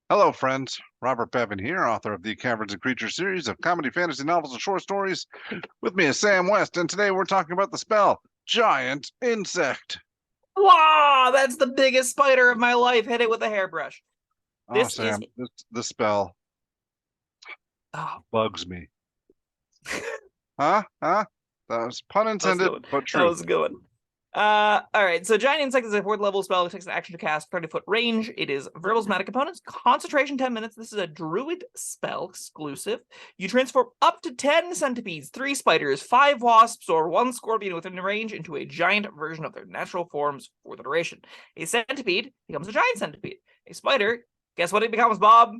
Hello, friends. Robert Bevan here, author of the Caverns and Creatures series of comedy, fantasy novels, and short stories. With me is Sam West, and today we're talking about the spell Giant Insect. Wow, that's the biggest spider of my life. Hit it with a hairbrush. Oh, This is Sam, the spell oh, bugs me. Huh? Huh? That was pun that was intended, going. but That true. was going. All right. So giant insect is a fourth level spell. It takes an action to cast 30-foot range. It is verbal somatic components. Concentration 10 minutes. This is a druid spell exclusive. You transform up to 10 centipedes, 3 spiders, 5 wasps, or 1 scorpion within the range into a giant version of their natural forms for the duration. A centipede becomes a giant centipede. A spider, guess what it becomes, Bob?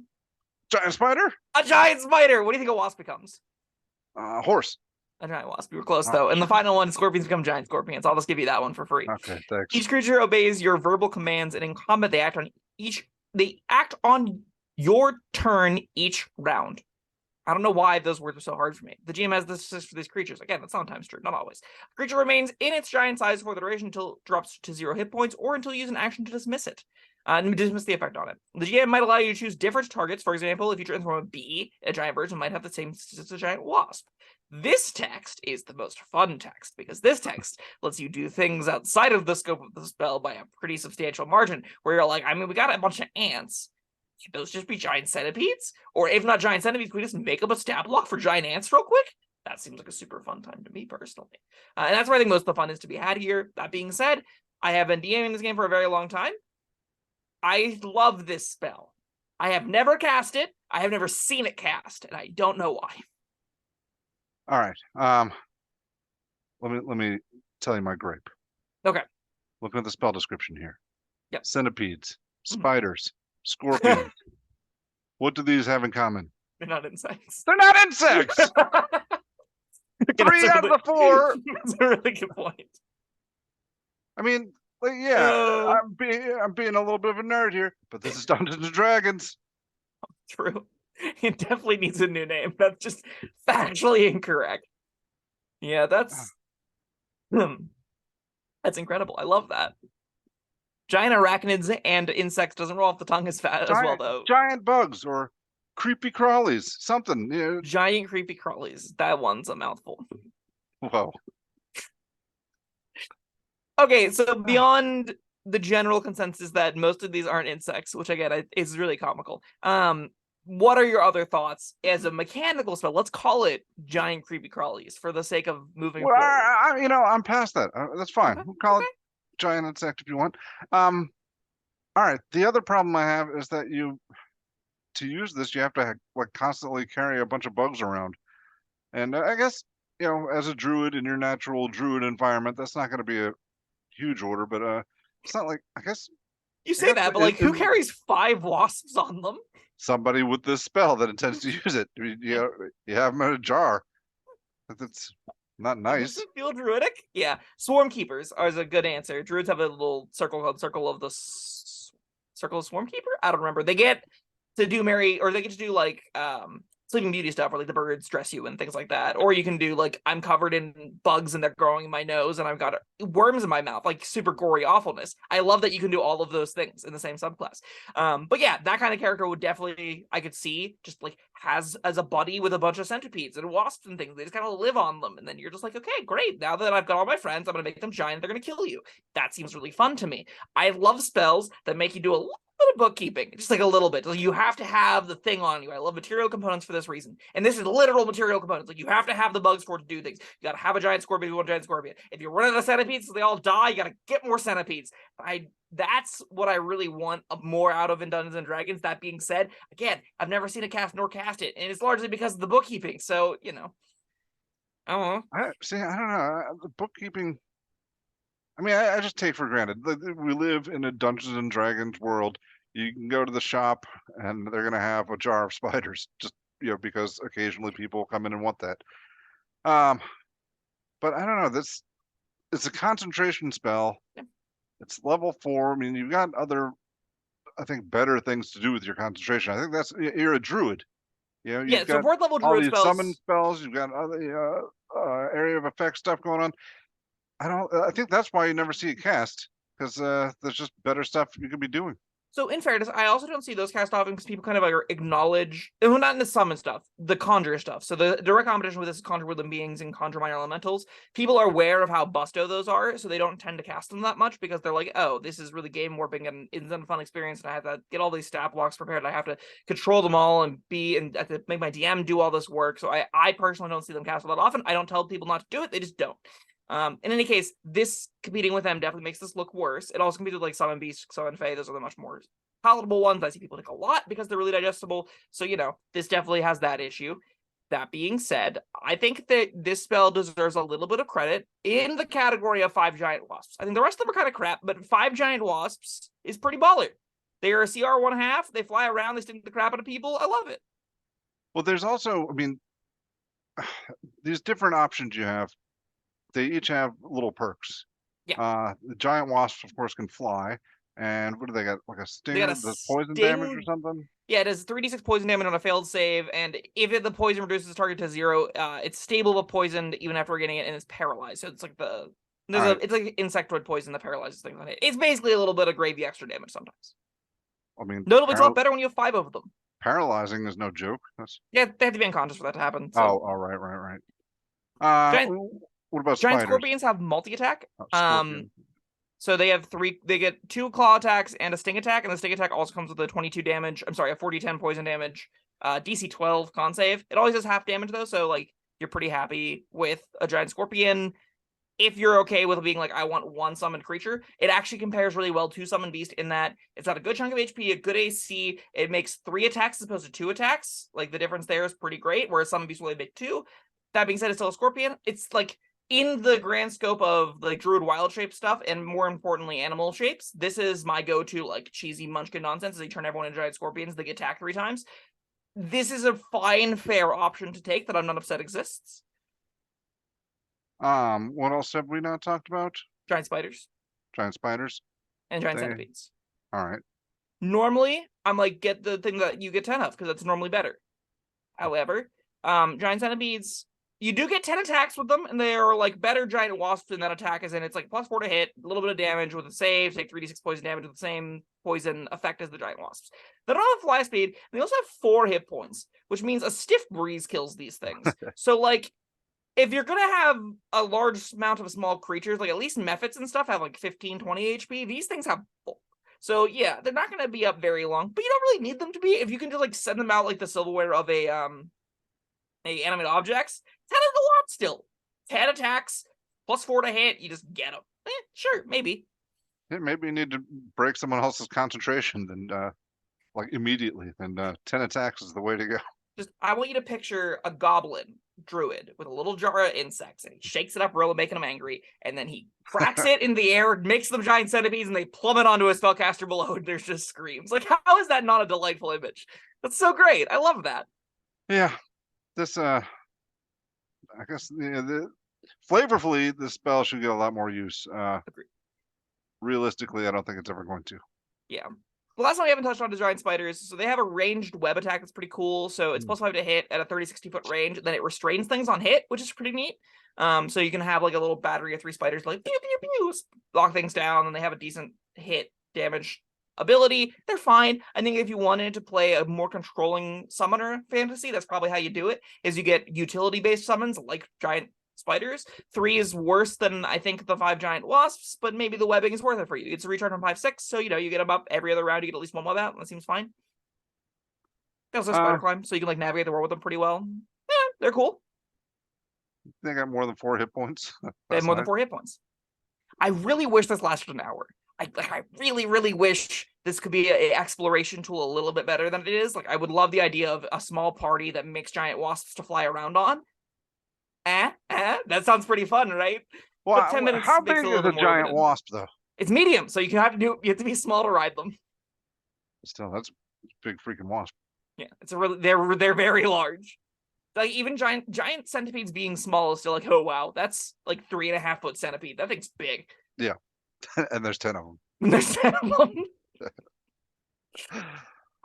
Giant spider? A giant spider. What do you think a wasp becomes? Horse. A giant wasp. You were close, Oh, though. And the final one, scorpions become giant scorpions. I'll just give you that one for free. okay, thanks. Each creature obeys your verbal commands, and in combat, they act on your turn each round. I don't know why those words are so hard for me. The GM has this for these creatures. Again, that's sometimes true, not always. The creature remains in its giant size for the duration until it drops to 0 hit points, or until you use an action to dismiss it. And dismiss the effect on it. The GM might allow you to choose different targets. For example, if you transform a bee, a giant version might have the same as a giant wasp. This text is the most fun text because this text lets you do things outside of the scope of the spell by a pretty substantial margin, where you're like, I mean, we got a bunch of ants. Should those just be giant centipedes? Or if not giant centipedes, can we just make up a stat block for giant ants real quick? That seems like a super fun time to me personally. And that's where I think most of the fun is to be had here. That being said, I have been DMing this game for a very long time. I love this spell. I have never cast it. I have never seen it cast, and I don't know why. All right. Let me tell you my gripe. Okay. Looking at the spell description here. Yep. Centipedes, spiders, scorpions. What do these have in common? They're not insects. They're not insects. Three out of the 4. That's a really good point. I mean, like, yeah, I'm being a little bit of a nerd here, but this is Dungeons and Dragons. True. It definitely needs a new name. That's just factually incorrect. Yeah, that's incredible. I love that. Giant arachnids and insects doesn't roll off the tongue as well, though. Giant bugs or creepy crawlies, something. You know. Giant creepy crawlies. That one's a mouthful. Whoa. Okay, so beyond the general consensus that most of these aren't insects, which again is really comical. What are your other thoughts as a mechanical spell? Let's call it giant creepy crawlies for the sake of moving forward. I'm past that. That's fine. We'll call it giant insect if you want. All right. The other problem I have is that to use this, you have to like constantly carry a bunch of bugs around, and I guess as a druid in your natural druid environment, that's not going to be a huge order, but it's not like I guess you say that, but like who carries 5 wasps on them? Somebody with this spell that intends to use it. You have them in a jar. That's not nice. Does it feel druidic? Yeah. Swarm keepers are a good answer. Druids have a little circle called Circle of Swarm Keeper? I don't remember. They get to do like Sleeping Beauty stuff where like the birds dress you and things like that. Or you can do like I'm covered in bugs and they're growing in my nose and I've got worms in my mouth, like super gory awfulness. I love that you can do all of those things in the same subclass. But yeah, that kind of character would definitely, I could see just like has as a buddy with a bunch of centipedes and wasps and things. They just kind of live on them. And then you're just like, okay, great. Now that I've got all my friends, I'm going to make them giant. They're going to kill you. That seems really fun to me. I love spells that make you do a bit of bookkeeping, just like a little bit. You have to have the thing on you. I love material components for this reason, and this is literal material components. Like you have to have the bugs for it to do things. You gotta have a giant scorpion. You want a giant scorpion. If you're running out of centipedes, so they all die, you gotta get more centipedes. That's what I really want more out of in Dungeons and Dragons. That being said, again, I've never seen a cast nor cast it, and it's largely because of the bookkeeping. So I don't know. I don't know the bookkeeping. I mean, I just take for granted. We live in a Dungeons and Dragons world. You can go to the shop and they're going to have a jar of spiders, just because occasionally people come in and want that. But I don't know. It's a concentration spell. Yeah. It's level 4. I mean, you've got other, I think, better things to do with your concentration. I think you're a druid. You've got 4th level druid all these spells. summon spells. You've got other area of effect stuff going on. I think that's why you never see it cast, because there's just better stuff you could be doing. So in fairness, I also don't see those cast often because people kind of acknowledge, well, not in the summon stuff, the conjure stuff. So the direct competition with this is conjure woodland beings and conjure minor elementals. People are aware of how busto those are, so they don't tend to cast them that much because they're like, oh, this is really game warping and it's a fun experience, and I have to get all these stat blocks prepared. And I have to control them all and I have to make my DM do all this work. So I personally don't see them cast that often. I don't tell people not to do it; they just don't. In any case, this competing with them definitely makes this look worse. It also competes with like Summon Beast, Summon Fae. Those are the much more palatable ones. I see people take a lot because they're really digestible. So, this definitely has that issue. That being said, I think that this spell deserves a little bit of credit in the category of 5 giant wasps. I think the rest of them are kind of crap, but 5 giant wasps is pretty baller. They are a CR 1/2. They fly around. They sting the crap out of people. I love it. Well, there's also, I mean, these different options you have, they each have little perks. Yeah. The giant wasps, of course, can fly. And what do they got? Like a stinger? Does poison damage or something? Yeah, it does 3d6 poison damage on a failed save, and if the poison reduces the target to 0, it's stable but poisoned even after getting it, and it's paralyzed. So it's like it's like insectoid poison that paralyzes things on it. It's basically a little bit of gravy extra damage sometimes. I mean, notably, it's a lot better when you have 5 of them. Paralyzing is no joke. Yeah, they have to be unconscious for that to happen. So. Oh, right. What about giant spiders? Scorpions have multi-attack. So they have 3. They get 2 claw attacks and a sting attack, and the sting attack also comes with a 22 damage. I'm sorry, a 40-10 poison damage. DC 12 con save. It always does half damage though, so like you're pretty happy with a giant Scorpion. If you're okay with being like, I want 1 summoned creature, it actually compares really well to Summon Beast in that it's got a good chunk of HP, a good AC. It makes 3 attacks as opposed to 2 attacks. Like the difference there is pretty great, whereas Summon Beast will only make 2. That being said, it's still a Scorpion. It's like, in the grand scope of like druid wild shape stuff, and more importantly animal shapes, this is my go-to like cheesy munchkin nonsense as they turn everyone into giant scorpions. They get attacked 3 times. This is a fine, fair option to take that I'm not upset exists. What else have we not talked about? Giant spiders. Giant spiders. And giant centipedes. All right. Normally, I'm like, get the thing that you get 10 of, because that's normally better. However, giant centipedes, you do get 10 attacks with them, and they are like better giant wasps in that attack, as in it's like +4 to hit, a little bit of damage with a save, take 3d6 poison damage with the same poison effect as the giant wasps. They don't have fly speed, and they also have 4 hit points, which means a stiff breeze kills these things. So like, if you're gonna have a large amount of small creatures, like at least mephits and stuff have like 15, 20 HP, these things have bulk. So yeah, they're not gonna be up very long, but you don't really need them to be. If you can just like send them out like the silverware of a animate objects, 10 is a lot still. 10 attacks, +4 to hit, you just get them. Sure, maybe. Yeah, maybe you need to break someone else's concentration then like immediately, and 10 attacks is the way to go. Just, I want you to picture a goblin druid with a little jar of insects, and he shakes it up real, making them angry, and then he cracks it in the air, makes them giant centipedes, and they plummet onto a spellcaster below, and there's just screams. Like, how is that not a delightful image? That's so great. I love that. Yeah. This, I guess, flavorfully, this spell should get a lot more use. Agreed. Realistically, I don't think it's ever going to. Yeah. The last one we haven't touched on is giant spiders. So they have a ranged web attack that's pretty cool. So it's +5 to hit at a 30-60 foot range. Then it restrains things on hit, which is pretty neat. So you can have like a little battery of 3 spiders like pew pew pew, lock things down, and they have a decent hit damage ability. They're fine. I think if you wanted to play a more controlling summoner fantasy, that's probably how you do it, is you get utility based summons like giant spiders. 3 is worse than I think the 5 giant wasps, but maybe the webbing is worth it for you. It's a recharge on 5/6, so you get them up every other round. You get at least 1 web out. That seems fine. They also have spider climb, so you can like navigate the world with them pretty well. Yeah, they're cool. They got more than 4 hit points. They have more than 4 hit points. I really wish this lasted an hour. I really, really wish this could be an exploration tool a little bit better than it is. Like, I would love the idea of a small party that makes giant wasps to fly around on. That sounds pretty fun, right? Well, but 10 minutes how big is a giant wasp, though? It's medium, so you have to be small to ride them. Still, that's a big freaking wasp. Yeah, it's a really they're very large. Like even giant centipedes being small is still like, oh wow, that's like 3.5 foot centipede. That thing's big. Yeah. And there's 10 of them. There's 10 of them.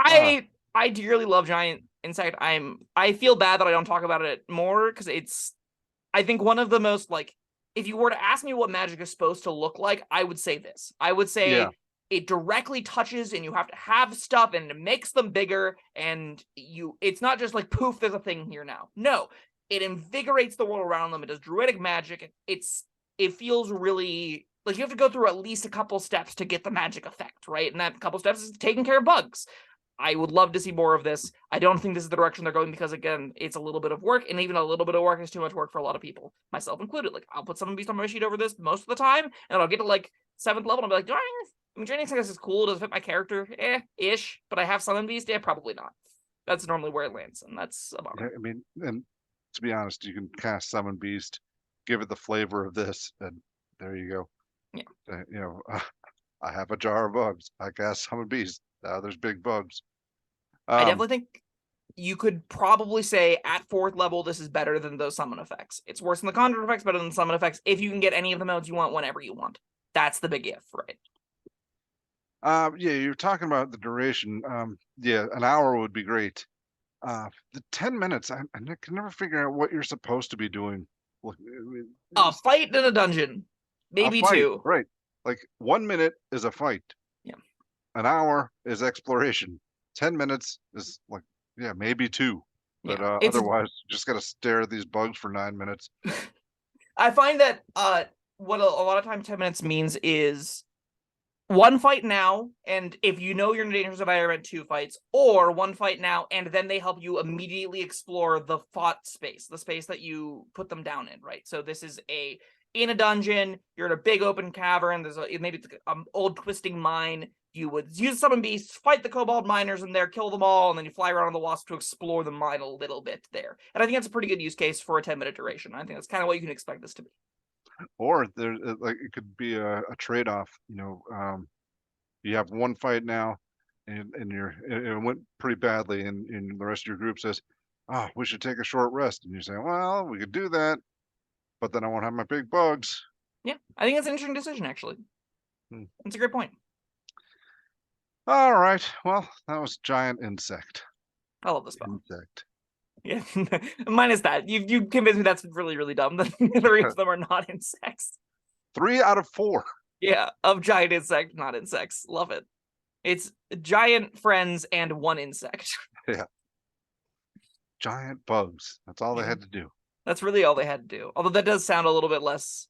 I dearly love giant insect. I feel bad that I don't talk about it more because it's, I think, one of the most, like, if you were to ask me what magic is supposed to look like, I would say this. I would say it directly touches, and you have to have stuff, and it makes them bigger, and it's not just like, poof, there's a thing here now. No, it invigorates the world around them. It does druidic magic. It feels really like you have to go through at least a couple steps to get the magic effect, right? And that couple steps is taking care of bugs. I would love to see more of this. I don't think this is the direction they're going because, again, it's a little bit of work, and even a little bit of work is too much work for a lot of people, myself included. Like, I'll put Summon Beast on my sheet over this most of the time, and I'll get to like 7th level, and I'll be like, Draining Sickness is cool. Does it fit my character? Ish. But I have Summon Beast? Probably not. That's normally where it lands, and that's a bummer. I mean, and to be honest, you can cast Summon Beast, give it the flavor of this, and there you go. Yeah. I have a jar of bugs. I cast Summon Beast. There's big bugs. I definitely think you could probably say at 4th level, this is better than those summon effects. It's worse than the conjure effects, better than the summon effects. If you can get any of the modes you want whenever you want. That's the big if, right? Yeah, you're talking about the duration. Yeah, an hour would be great. The 10 minutes, I can never figure out what you're supposed to be doing. A fight in a dungeon. Maybe 2. Right. Like 1 minute is a fight. Yeah. An hour is exploration. 10 minutes is like, yeah, maybe 2. But otherwise, you just got to stare at these bugs for 9 minutes. I find that what a lot of times 10 minutes means is 1 fight now, and if you know you're in a dangerous environment, 2 fights, or 1 fight now, and then they help you immediately explore the fought space, the space that you put them down in, right? So this is in a dungeon, you're in a big open cavern, there's maybe it's an old twisting mine, you would use Summon Beasts, fight the kobold miners in there, kill them all, and then you fly around on the wasp to explore the mine a little bit there. And I think that's a pretty good use case for a 10-minute duration. I think that's kind of what you can expect this to be. Or there, like, it could be a trade-off. You have 1 fight now, and it went pretty badly, and the rest of your group says, "Oh, we should take a short rest." And you say, "Well, we could do that, but then I won't have my big bugs." Yeah, I think that's an interesting decision, actually. That's a great point. All right. Well, that was Giant Insect. I love this spell. Insect. Yeah, minus that. You convinced me that's really, really dumb. The 3 of them are not insects. 3 out of 4. Yeah, of giant insect, not insects. Love it. It's giant friends and 1 insect. Yeah. Giant bugs. That's all they had to do. That's really all they had to do. Although that does sound a little bit less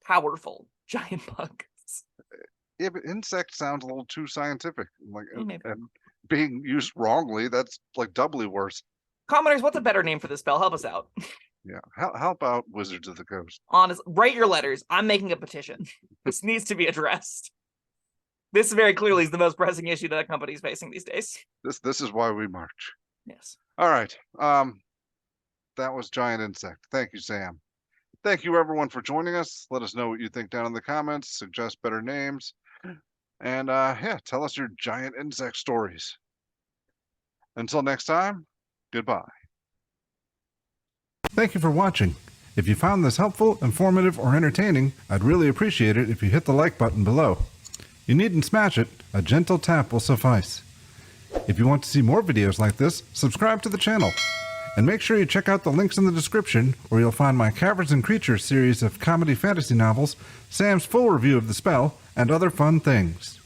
powerful. Giant bugs. Yeah, but insect sounds a little too scientific. Like, and being used wrongly, that's like doubly worse. Commoners, what's a better name for this spell? Help us out. Yeah, help out, Wizards of the Coast. Honest, write your letters. I'm making a petition. This needs to be addressed. This very clearly is the most pressing issue that a company is facing these days. This is why we march. Yes. All right. That was Giant Insect. Thank you, Sam. Thank you, everyone, for joining us. Let us know what you think down in the comments. Suggest better names. And yeah, tell us your giant insect stories. Until next time, goodbye. Thank you for watching. If you found this helpful, informative, or entertaining, I'd really appreciate it if you hit the like button below. You needn't smash it, a gentle tap will suffice. If you want to see more videos like this, subscribe to the channel. And make sure you check out the links in the description, where you'll find my Caverns and Creatures series of comedy fantasy novels, Sam's full review of the spell, and other fun things.